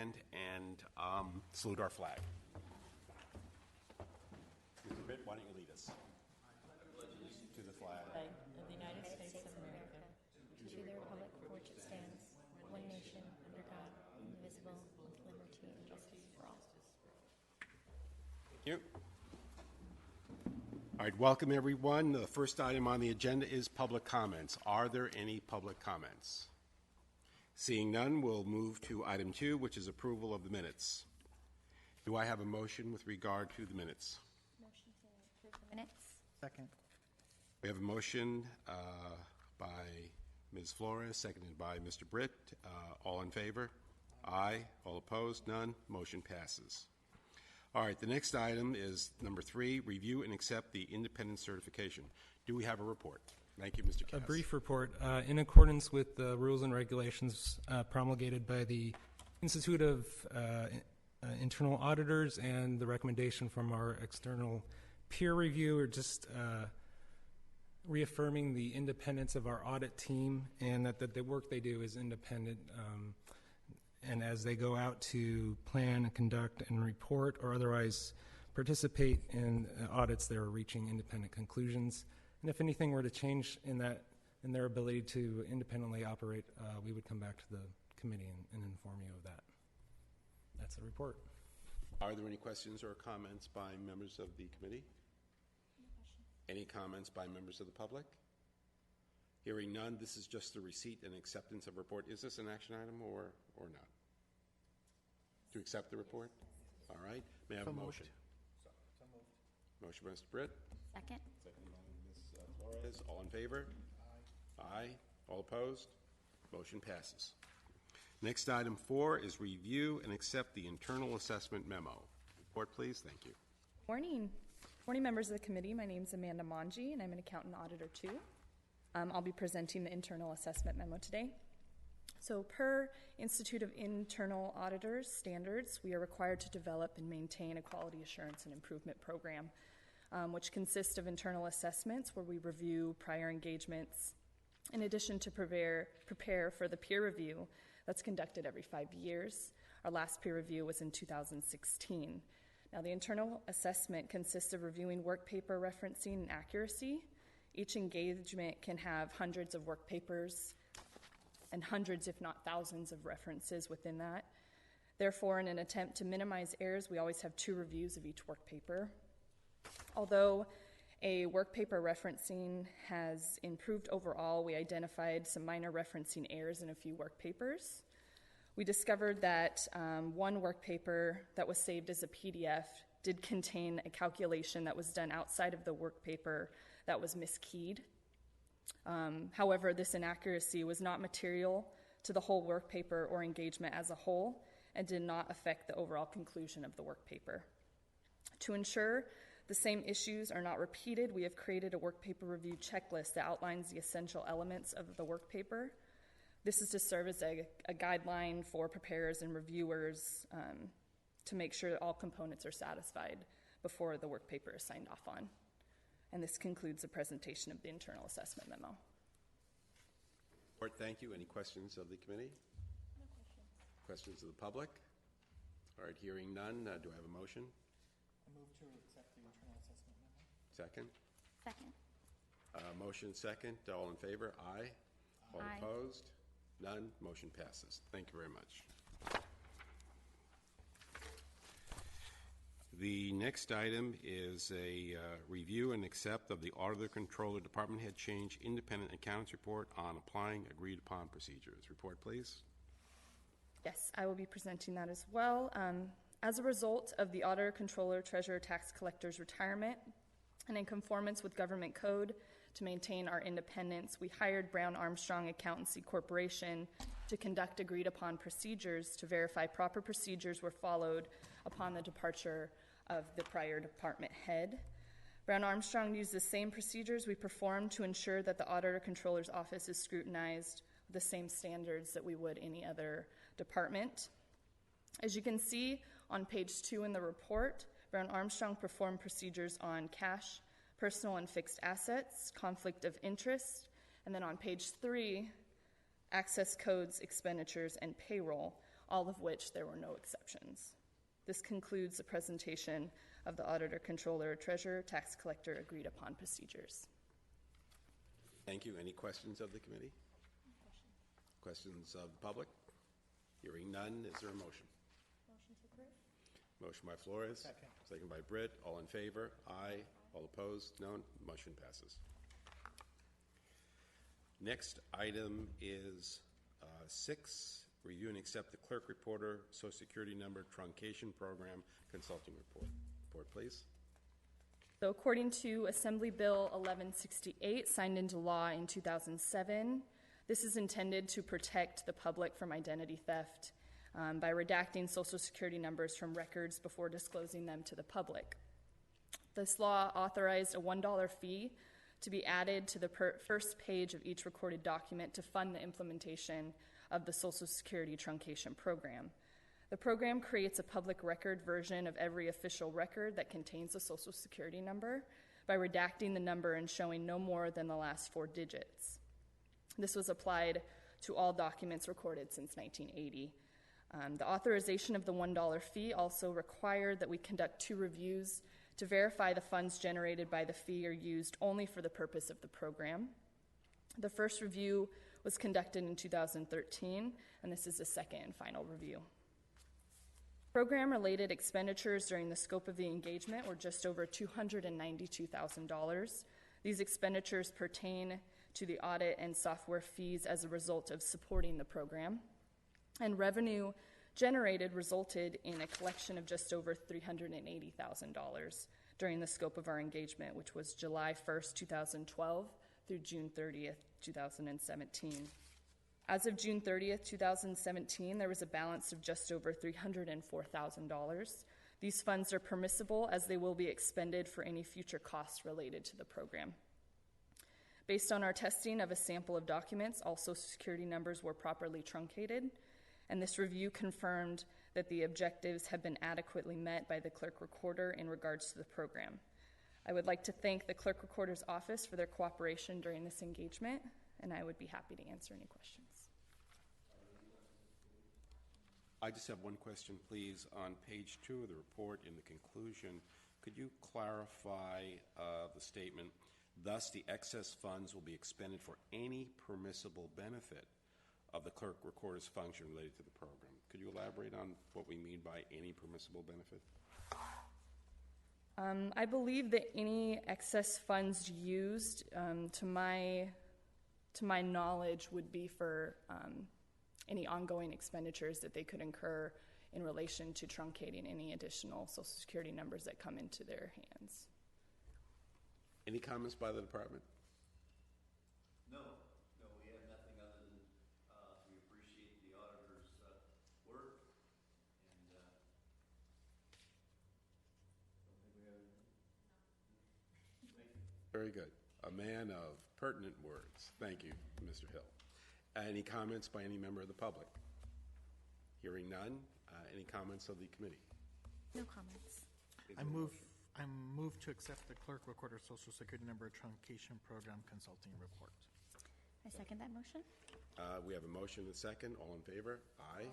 stand and salute our flag. Mr. Britt, why don't you lead us? To the flag of the United States of America, to the republic for which it stands, one nation, under God, indivisible, with liberty and justice for all. Thank you. All right, welcome everyone. The first item on the agenda is public comments. Are there any public comments? Seeing none, we'll move to item 2, which is approval of the minutes. Do I have a motion with regard to the minutes? Motion to approve the minutes. Second. We have a motion by Ms. Flores, seconded by Mr. Britt. All in favor? Aye. All opposed? None. Motion passes. All right, the next item is number 3, review and accept the independent certification. Do we have a report? Thank you, Mr. Cass. A brief report. In accordance with the rules and regulations promulgated by the Institute of Internal Auditors and the recommendation from our external peer review, we're just reaffirming the independence of our audit team and that the work they do is independent. And as they go out to plan, conduct, and report or otherwise participate in audits, they're reaching independent conclusions. And if anything were to change in their ability to independently operate, we would come back to the committee and inform you of that. That's the report. Are there any questions or comments by members of the committee? Any comments by members of the public? Hearing none, this is just the receipt and acceptance of report. Is this an action item or not? To accept the report? All right. May I have a motion? So moved. Motion by Mr. Britt. Second. Second by Ms. Flores. All in favor? Aye. Aye. All opposed? Motion passes. Next, item 4 is review and accept the internal assessment memo. Report, please. Thank you. Morning. Morning, members of the committee. My name is Amanda Monge, and I'm an accountant auditor too. I'll be presenting the internal assessment memo today. So per Institute of Internal Auditors standards, we are required to develop and maintain a quality assurance and improvement program, which consists of internal assessments where we review prior engagements, in addition to prepare for the peer review that's conducted every 5 years. Our last peer review was in 2016. Now, the internal assessment consists of reviewing work paper referencing and accuracy. Each engagement can have hundreds of work papers and hundreds, if not thousands, of references within that. Therefore, in an attempt to minimize errors, we always have 2 reviews of each work paper. Although a work paper referencing has improved overall, we identified some minor referencing errors in a few work papers. We discovered that one work paper that was saved as a PDF did contain a calculation that was done outside of the work paper that was miskeyed. However, this inaccuracy was not material to the whole work paper or engagement as a whole and did not affect the overall conclusion of the work paper. To ensure the same issues are not repeated, we have created a work paper review checklist that outlines the essential elements of the work paper. This is to serve as a guideline for preparers and reviewers to make sure that all components are satisfied before the work paper is signed off on. And this concludes the presentation of the internal assessment memo. Thank you. Any questions of the committee? No questions. Questions of the public? All right, hearing none, do I have a motion? I move to accept the internal assessment memo. Second? Second. Motion second. All in favor? Aye. All Aye. opposed? None. Motion passes. Thank you very much. The next item is a review and accept of the Auditor Controller Department Head Change Independent Accountants Report on applying agreed upon procedures. Report, please. Yes, I will be presenting that as well. As a result of the Auditor, Controller, Treasurer, Tax Collector's retirement, and in conformance with government code to maintain our independence, we hired Brown Armstrong Accountancy Corporation to conduct agreed upon procedures to verify proper procedures were followed upon the departure of the prior department head. Brown Armstrong used the same procedures we performed to ensure that the Auditor Controller's Office is scrutinized with the same standards that we would any other department. As you can see on page 2 in the report, Brown Armstrong performed procedures on cash, personal and fixed assets, conflict of interest, and then on page 3, access codes, expenditures, and payroll. all of which there were no exceptions. This concludes the presentation of the auditor, controller, treasurer, tax collector agreed upon procedures. Thank you. Any questions of the committee? Questions of the public? Hearing none, is there a motion? Motion to approve. Motion by Flores. Second. Second by Britt. All in favor? Aye. All opposed? No. Motion passes. Next item is 6, review and accept the clerk reporter Social Security number truncation program consulting report. Report, please. So according to Assembly Bill 1168, signed into law in 2007, this is intended to protect the public from identity theft by redacting Social Security numbers from records before disclosing them to the public. This law authorized a $1 fee to be added to the first page of each recorded document to fund the implementation of the Social Security truncation program. The program creates a public record version of every official record that contains a Social Security number by redacting the number and showing no more than the last 4 digits. This was applied to all documents recorded since 1980. The authorization of the $1 fee also required that we conduct 2 reviews to verify the funds generated by the fee are used only for the purpose of the program. The first review was conducted in 2013, and this is the second and final review. Program-related expenditures during the scope of the engagement were just over $292,000. These expenditures pertain to the audit and software fees as a result of supporting the program, and revenue generated resulted in a collection of just over $380,000 during the scope of our engagement, which was July 1st, 2012 through June 30th, 2017. As of June 30th, 2017, there was a balance of just over $304,000. These funds are permissible as they will be expended for any future costs related to the program. Based on our testing of a sample of documents, all Social Security numbers were properly truncated, and this review confirmed that the objectives have been adequately met by the clerk recorder in regards to the program. I would like to thank the clerk recorder's office for their cooperation during this engagement, and I would be happy to answer any questions. I just have one question, please. On page 2 of the report, in the conclusion, could you clarify the statement, thus the excess funds will be expended for any permissible benefit of the clerk recorder's function related to the program? Could you elaborate on what we mean by any permissible benefit? I believe that any excess funds used, to my knowledge, would be for any ongoing expenditures that they could incur in relation to truncating any additional Social Security numbers that come into their hands. Any comments by the department? No, we have nothing other than we appreciate the auditor's work, and don't think we have anything. Thank you. Very good. A man of pertinent words. Thank you, Mr. Hill. Any comments by any member of the public? Hearing none. Any comments of the committee? No comments. I move to accept the clerk recorder Social Security number truncation program consulting report. I second that motion. We have a motion and a second. All in favor? Aye.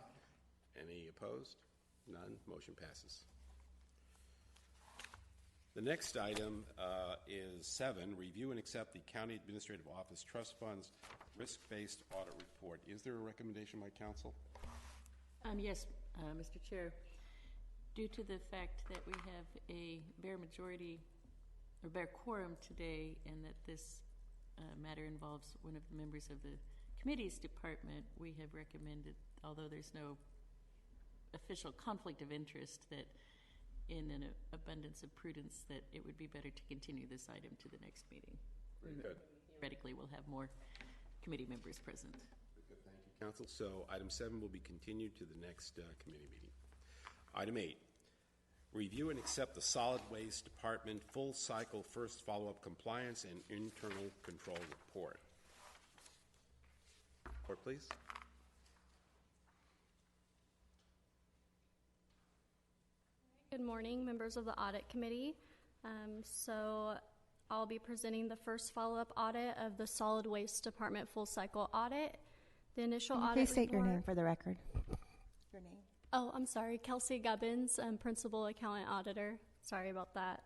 Any opposed? None. Motion passes. The next item is 7, review and accept the County Administrative Office Trust Funds Risk-Based Audit Report. Is there a recommendation by council? Yes, Mr. Chair. Due to the fact that we have a bare majority or bare quorum today, and that this matter involves one of the members of the committee's department, we have recommended, although there's no official conflict of interest, that in an abundance of prudence, that it would be better to continue this item to the next meeting. Very good. Theoretically, we'll have more committee members present. Very good. Thank you, council. So item 7 will be continued to the next committee meeting. Item 8, review and accept the Solid Waste Department full cycle first follow-up compliance and internal control report. Report, please. Good morning, members of the Audit Committee. So I'll be presenting the first follow-up audit of the Solid Waste Department full cycle audit. The initial audit Please state your report- name for the record. My your name? Oh, I'm sorry, Kelsey Gubbins, Principal Accountant Auditor. Sorry about that.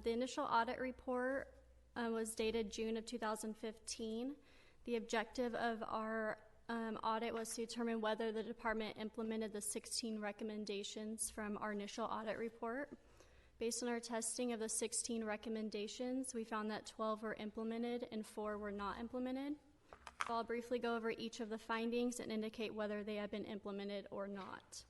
The initial audit report was dated June of 2015. The objective of our audit was to determine whether the department implemented the 16 recommendations from our initial audit report. Based on our testing of the 16 recommendations, we found that 12 were implemented and 4 were not implemented. I'll briefly go over each of the findings and indicate whether they have been implemented or not.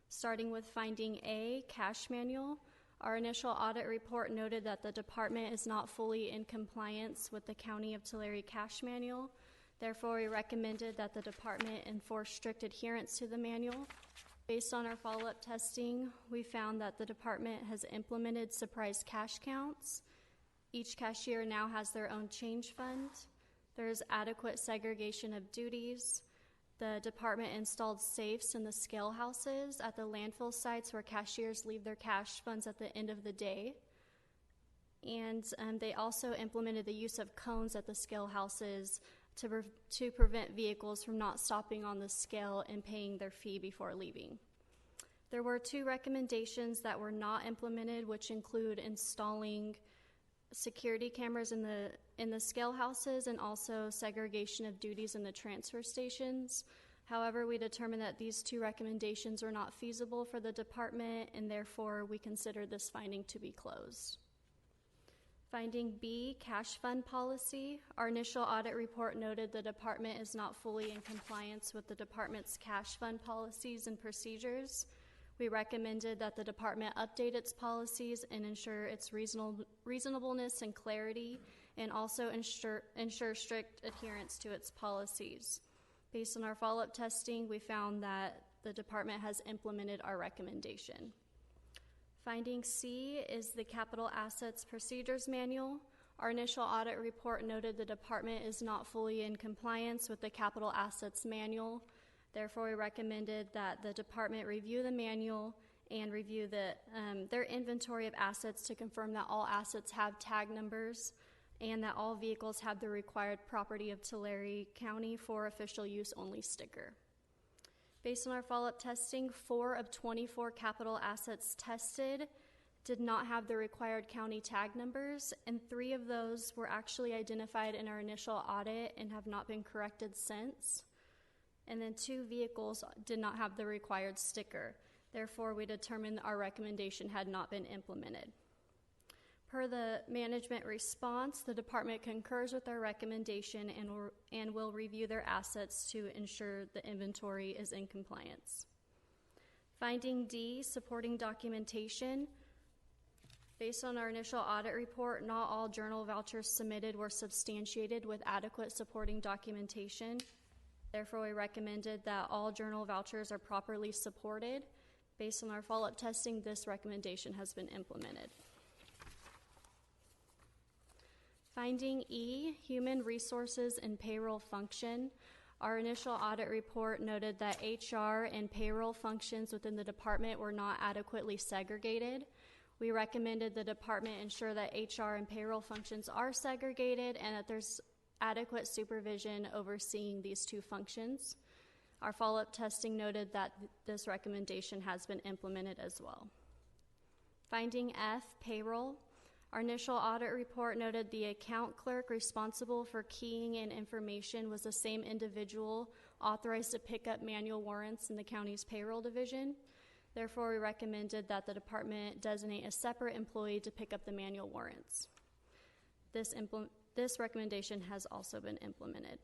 Starting with finding A, cash manual. Our initial audit report noted that the department is not fully in compliance with the County of Tulare cash manual. Therefore, we recommended that the department enforce strict adherence to the manual. Based on our follow-up testing, we found that the department has implemented surprise cash counts. Each cashier now has their own change fund. There is adequate segregation of duties. The department installed safes in the scale houses at the landfill sites where cashiers leave their cash funds at the end of the day. And they also implemented the use of cones at the scale houses to prevent vehicles from not stopping on the scale and paying their fee before leaving. There were 2 recommendations that were not implemented, which include installing security cameras in the scale houses and also segregation of duties in the transfer stations. However, we determined that these 2 recommendations are not feasible for the department, and therefore we consider this finding to be closed. Finding B, cash fund policy. Our initial audit report noted the department is not fully in compliance with the department's cash fund policies and procedures. We recommended that the department update its policies and ensure its reasonableness and clarity, and also ensure strict adherence to its policies. Based on our follow-up testing, we found that the department has implemented our recommendation. Finding C is the Capital Assets Procedures Manual. Our initial audit report noted the department is not fully in compliance with the Capital Assets Manual. Therefore, we recommended that the department review the manual and review their inventory of assets to confirm that all assets have tag numbers and that all vehicles have the required Property of Tulare County for official use only sticker. Based on our follow-up testing, 4 of 24 capital assets tested did not have the required county tag numbers, and 3 of those were actually identified in our initial audit and have not been corrected since. And then 2 vehicles did not have the required sticker. Therefore, we determined our recommendation had not been implemented. Per the management response, the department concurs with our recommendation and will review their assets to ensure the inventory is in compliance. Finding D, supporting documentation. Based on our initial audit report, not all journal vouchers submitted were substantiated with adequate supporting documentation. Therefore, we recommended that all journal vouchers are properly supported. Based on our follow-up testing, this recommendation has been implemented. Finding E, human resources and payroll function. Our initial audit report noted that HR and payroll functions within the department were not adequately segregated. We recommended the department ensure that HR and payroll functions are segregated and that there's adequate supervision overseeing these 2 functions. Our follow-up testing noted that this recommendation has been implemented as well. Finding F, payroll. Our initial audit report noted the account clerk responsible for keying in information was the same individual authorized to pick up manual warrants in the county's payroll division. Therefore, we recommended that the department designate a separate employee to pick up the manual warrants. This recommendation has also been implemented.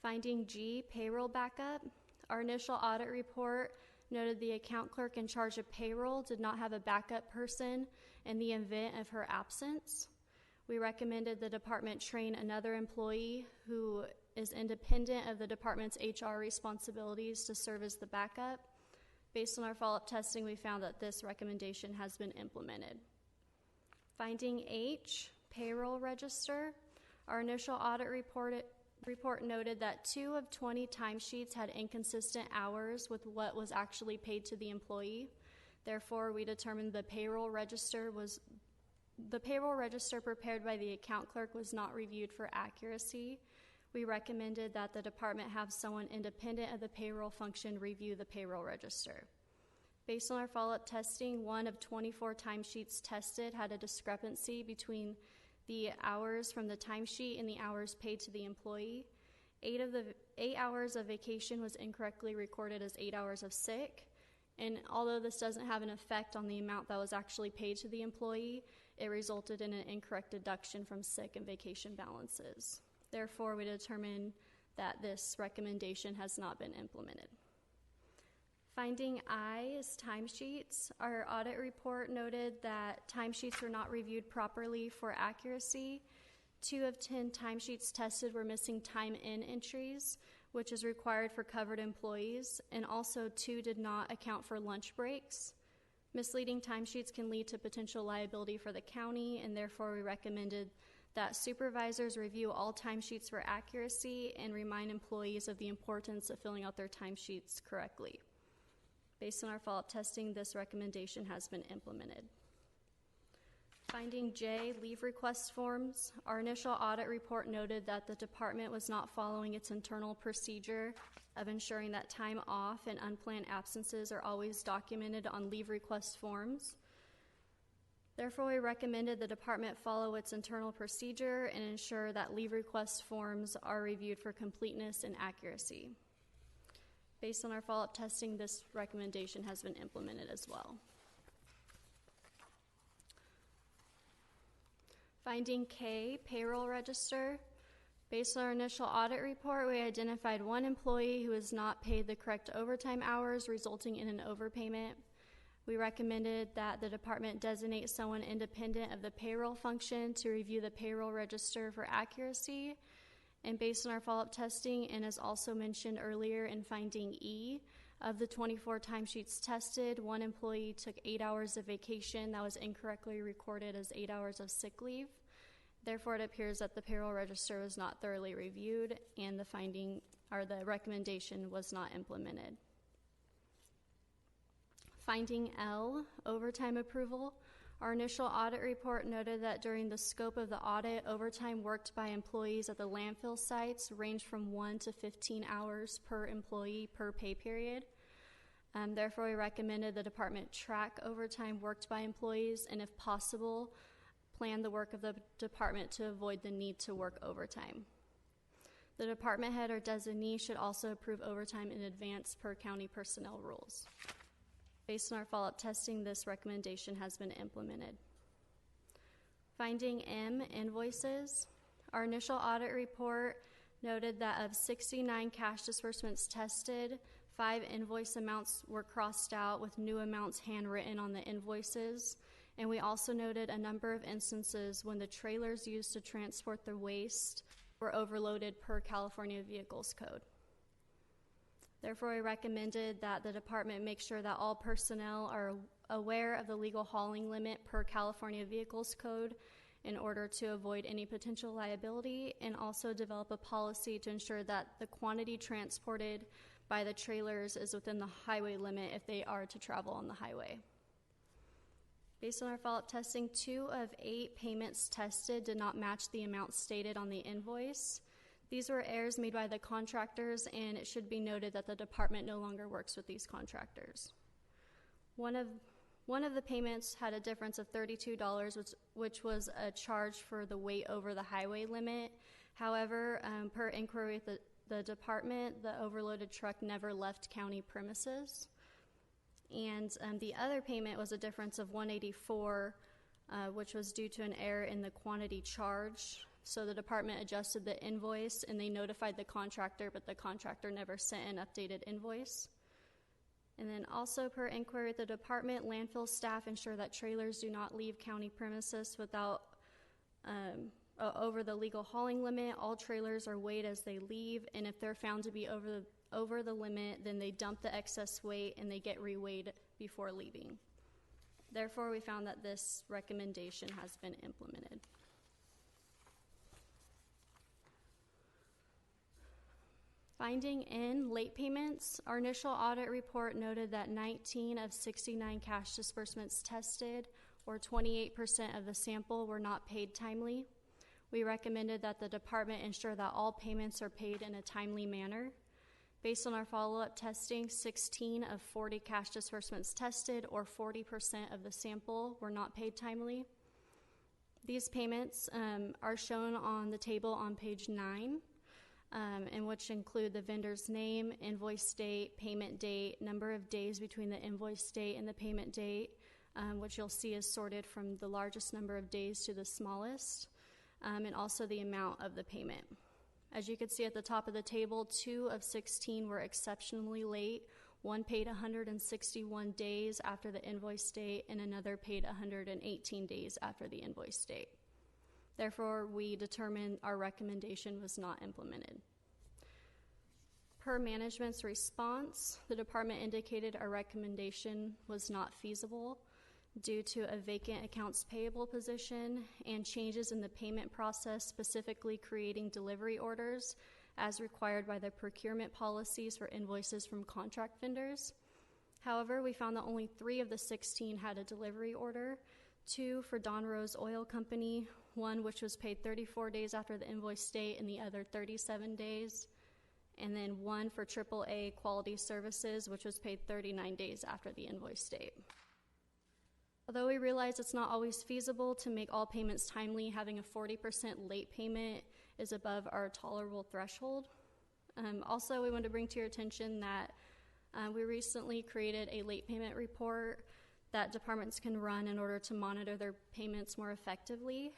Finding G, payroll backup. Our initial audit report noted the account clerk in charge of payroll did not have a backup person in the event of her absence. We recommended the department train another employee who is independent of the department's HR responsibilities to serve as the backup. Based on our follow-up testing, we found that this recommendation has been implemented. Finding H, payroll register. Our initial audit report noted that 2 of 20 timesheets had inconsistent hours with what was actually paid to the employee. Therefore, we determined the payroll register prepared by the account clerk was not reviewed for accuracy. we recommended that the department have someone independent of the payroll function review the payroll register. Based on our follow-up testing, 1 of 24 timesheets tested had a discrepancy between the hours from the timesheet and the hours paid to the employee. 8 hours of vacation was incorrectly recorded as 8 hours of sick. And although this doesn't have an effect on the amount that was actually paid to the employee, it resulted in an incorrect deduction from sick and vacation balances. Therefore, we determined that this recommendation has not been implemented. Finding I is timesheets. Our audit report noted that timesheets were not reviewed properly for accuracy. 2 of 10 timesheets tested were missing time in entries, which is required for covered employees, and also 2 did not account for lunch breaks. Misleading timesheets can lead to potential liability for the county, and therefore we recommended that supervisors review all timesheets for accuracy and remind employees of the importance of filling out their timesheets correctly. Based on our follow-up testing, this recommendation has been implemented. Finding J, leave request forms. Our initial audit report noted that the department was not following its internal procedure of ensuring that time off and unplanned absences are always documented on leave request forms. Therefore, we recommended the department follow its internal procedure and ensure that leave request forms are reviewed for completeness and accuracy. Based on our follow-up testing, this recommendation has been implemented as well. Finding K, payroll register. Based on our initial audit report, we identified 1 employee who was not paid the correct overtime hours, resulting in an overpayment. We recommended that the department designate someone independent of the payroll function to review the payroll register for accuracy. And based on our follow-up testing, and as also mentioned earlier in finding E, of the 24 timesheets tested, 1 employee took 8 hours of vacation that was incorrectly recorded as 8 hours of sick leave. Therefore, it appears that the payroll register was not thoroughly reviewed and the recommendation was not implemented. Finding L, overtime approval. Our initial audit report noted that during the scope of the audit, overtime worked by employees at the landfill sites ranged from 1 to 15 hours per employee per pay period. Therefore, we recommended the department track overtime worked by employees and, if possible, plan the work of the department to avoid the need to work overtime. The department head or designee should also approve overtime in advance per county personnel rules. Based on our follow-up testing, this recommendation has been implemented. Finding M, invoices. Our initial audit report noted that of 69 cash disbursements tested, 5 invoice amounts were crossed out with new amounts handwritten on the invoices. And we also noted a number of instances when the trailers used to transport the waste were overloaded per California Vehicles Code. Therefore, we recommended that the department make sure that all personnel are aware of the legal hauling limit per California Vehicles Code in order to avoid any potential liability, and also develop a policy to ensure that the quantity transported by the trailers is within the highway limit if they are to travel on the highway. Based on our follow-up testing, 2 of 8 payments tested did not match the amount stated on the invoice. These were errors made by the contractors, and it should be noted that the department no longer works with these contractors. One of the payments had a difference of $32, which was a charge for the weight over the highway limit. However, per inquiry with the department, the overloaded truck never left county premises. And the other payment was a difference of $184, which was due to an error in the quantity charge. So the department adjusted the invoice and they notified the contractor, but the contractor never sent an updated invoice. And then also per inquiry with the department, landfill staff ensure that trailers do not leave county premises without over the legal hauling limit. All trailers are weighed as they leave, and if they're found to be over the limit, then they dump the excess weight and they get reweighed before leaving. Therefore, we found that this recommendation has been implemented. Finding in late payments, our initial audit report noted that 19 of 69 cash disbursements tested, or 28% of the sample, were not paid timely. We recommended that the department ensure that all payments are paid in a timely manner. Based on our follow-up testing, 16 of 40 cash disbursements tested, or 40% of the sample, were not paid timely. These payments are shown on the table on page 9, in which include the vendor's name, invoice date, payment date, number of days between the invoice date and the payment date, which you'll see is sorted from the largest number of days to the smallest, and also the amount of the payment. As you can see at the top of the table, 2 of 16 were exceptionally late. One paid 161 days after the invoice date, and another paid 118 days after the invoice date. Therefore, we determined our recommendation was not implemented. Per management's response, the department indicated our recommendation was not feasible due to a vacant accounts payable position and changes in the payment process, specifically creating delivery orders as required by the procurement policies for invoices from contract vendors. However, we found that only 3 of the 16 had a delivery order, 2 for Don Rose Oil Company, 1 which was paid 34 days after the invoice date and the other 37 days, and then 1 for AAA Quality Services, which was paid 39 days after the invoice date. Although we realize it's not always feasible to make all payments timely, having a 40% late payment is above our tolerable threshold. Also, we want to bring to your attention that we recently created a late payment report that departments can run in order to monitor their payments more effectively.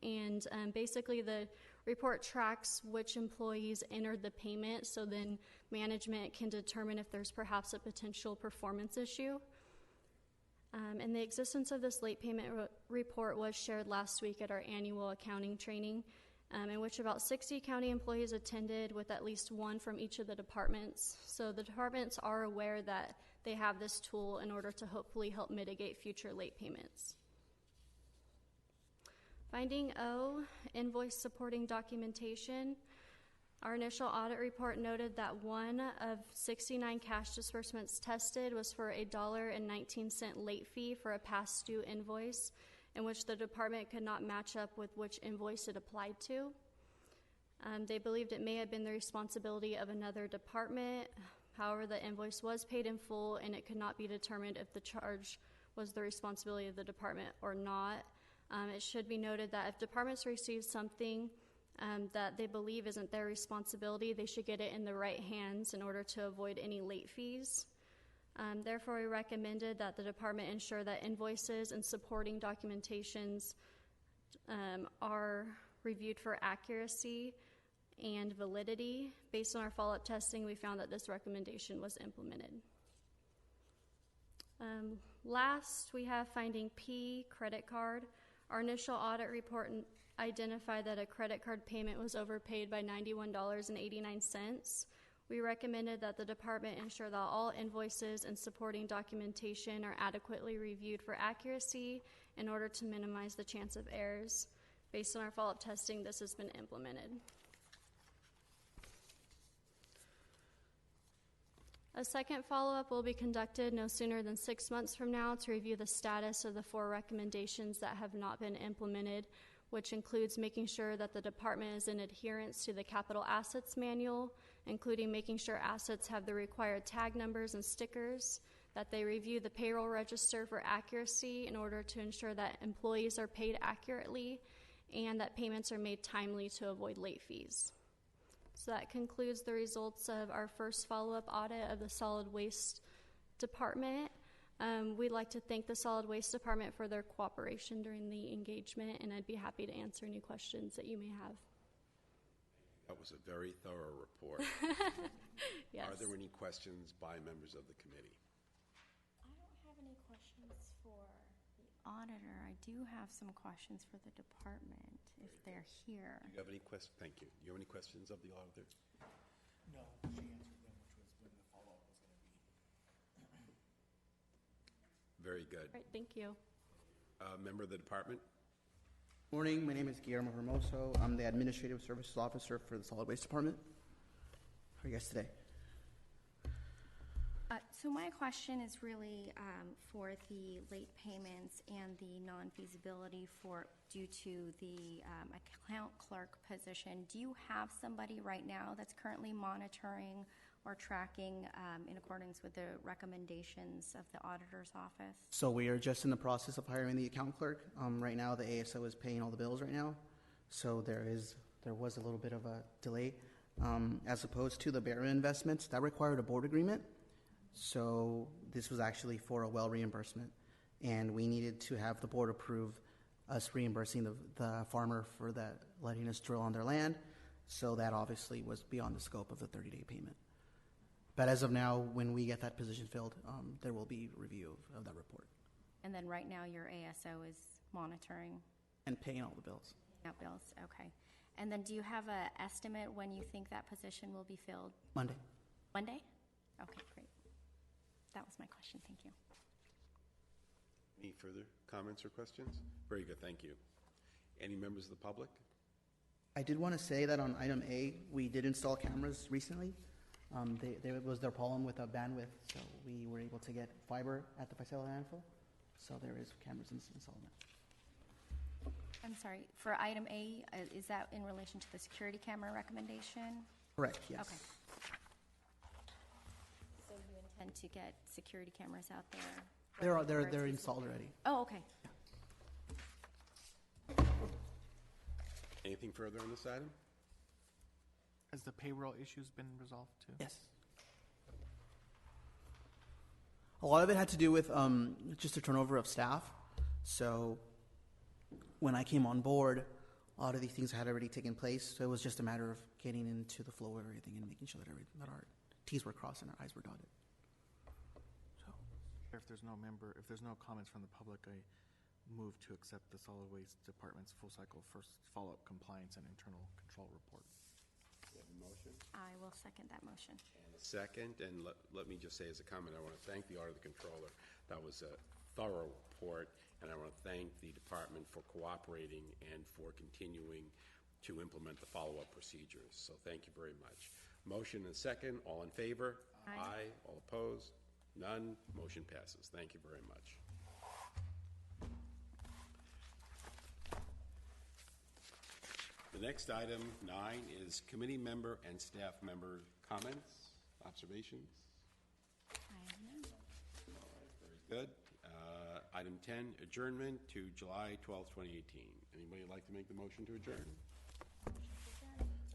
And basically, the report tracks which employees entered the payment, so then management can determine if there's perhaps a potential performance issue. And the existence of this late payment report was shared last week at our annual accounting training, in which about 60 county employees attended, with at least 1 from each of the departments. So the departments are aware that they have this tool in order to hopefully help mitigate future late payments. Finding O, invoice supporting documentation. Our initial audit report noted that 1 of 69 cash disbursements tested was for a $1.19 late fee for a past due invoice, in which the department could not match up with which invoice it applied to. They believed it may have been the responsibility of another department. However, the invoice was paid in full, and it could not be determined if the charge was the responsibility of the department or not. It should be noted that if departments receive something that they believe isn't their responsibility, they should get it in the right hands in order to avoid any late fees. Therefore, we recommended that the department ensure that invoices and supporting documentations are reviewed for accuracy and validity. Based on our follow-up testing, we found that this recommendation was implemented. Last, we have finding P, credit card. Our initial audit report identified that a credit card payment was overpaid by $91.89. We recommended that the department ensure that all invoices and supporting documentation are adequately reviewed for accuracy in order to minimize the chance of errors. Based on our follow-up testing, this has been implemented. A second follow-up will be conducted no sooner than 6 months from now to review the status of the 4 recommendations that have not been implemented, which includes making sure that the department is in adherence to the capital assets manual, including making sure assets have the required tag numbers and stickers, that they review the payroll register for accuracy in order to ensure that employees are paid accurately, and that payments are made timely to avoid late fees. So that concludes the results of our first follow-up audit of the Solid Waste Department. We'd like to thank the Solid Waste Department for their cooperation during the engagement, and I'd be happy to answer any questions that you may have. That was a very thorough report. Yes. Are there any questions by members of the committee? I don't have any questions for the auditor. I do have some questions for the department if they're here. Do you have any questions? Thank you. Do you have any questions of the auditor? No, she answered them, which was when the follow-up was going to be. Very good. All right, thank you. Member of the department? Morning, my name is Guillermo Hermoso. I'm the Administrative Services Officer for the Solid Waste Department. How are you guys today? So my question is really for the late payments and the non-feasibility due to the account clerk position. Do you have somebody right now that's currently monitoring or tracking in accordance with the recommendations of the auditor's office? So we are just in the process of hiring the account clerk. Right now, the ASO is paying all the bills right now. So there was a little bit of a delay. As opposed to the Bear investments, that required a board agreement. So this was actually for a well reimbursement, and we needed to have the board approve us reimbursing the farmer for that, letting us drill on their land. So that obviously was beyond the scope of the 30-day payment. But as of now, when we get that position filled, there will be review of that report. And then right now your ASO is monitoring? And paying all the bills. Out bills, okay. And then do you have an estimate when you think that position will be filled? Monday. Monday? Okay, great. That was my question, thank you. Any further comments or questions? Very good, thank you. Any members of the public? I did want to say that on item A, we did install cameras recently. There was their problem with bandwidth, so we were able to get fiber at the Faisal landfill. So there is cameras installed now. I'm sorry, for item A, is that in relation to the security camera recommendation? Correct, yes. Okay. So you intend to get security cameras out there? They're installed already. Oh, okay. Anything further on this item? Has the payroll issues been resolved too? Yes. A lot of it had to do with just the turnover of staff. So when I came on board, a lot of these things had already taken place. So it was just a matter of getting into the flow of everything and making sure that our T's were crossed and our I's were dotted. So If there's no comments from the public, I move to accept the Solid Waste Department's full cycle first follow-up compliance and internal control report. You have a motion? I will second that motion. And a second, and let me just say as a comment, I want to thank the Audit Controller. That was a thorough report, and I want to thank the department for cooperating and for continuing to implement the follow-up procedures. So thank you very much. Motion and second, all in favor? Aye. All opposed? None. Motion passes. Thank you very much. The next item, 9, is committee member and staff member comments, observations. I have none. All right, very good. Item 10, adjournment to July 12, 2018. Anybody like to make the motion to adjourn?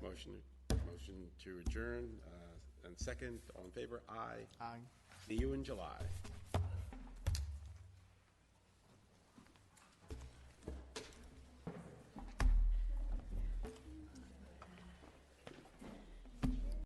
Motion to adjourn, and second, all in favor? Aye. Aye. See you in July.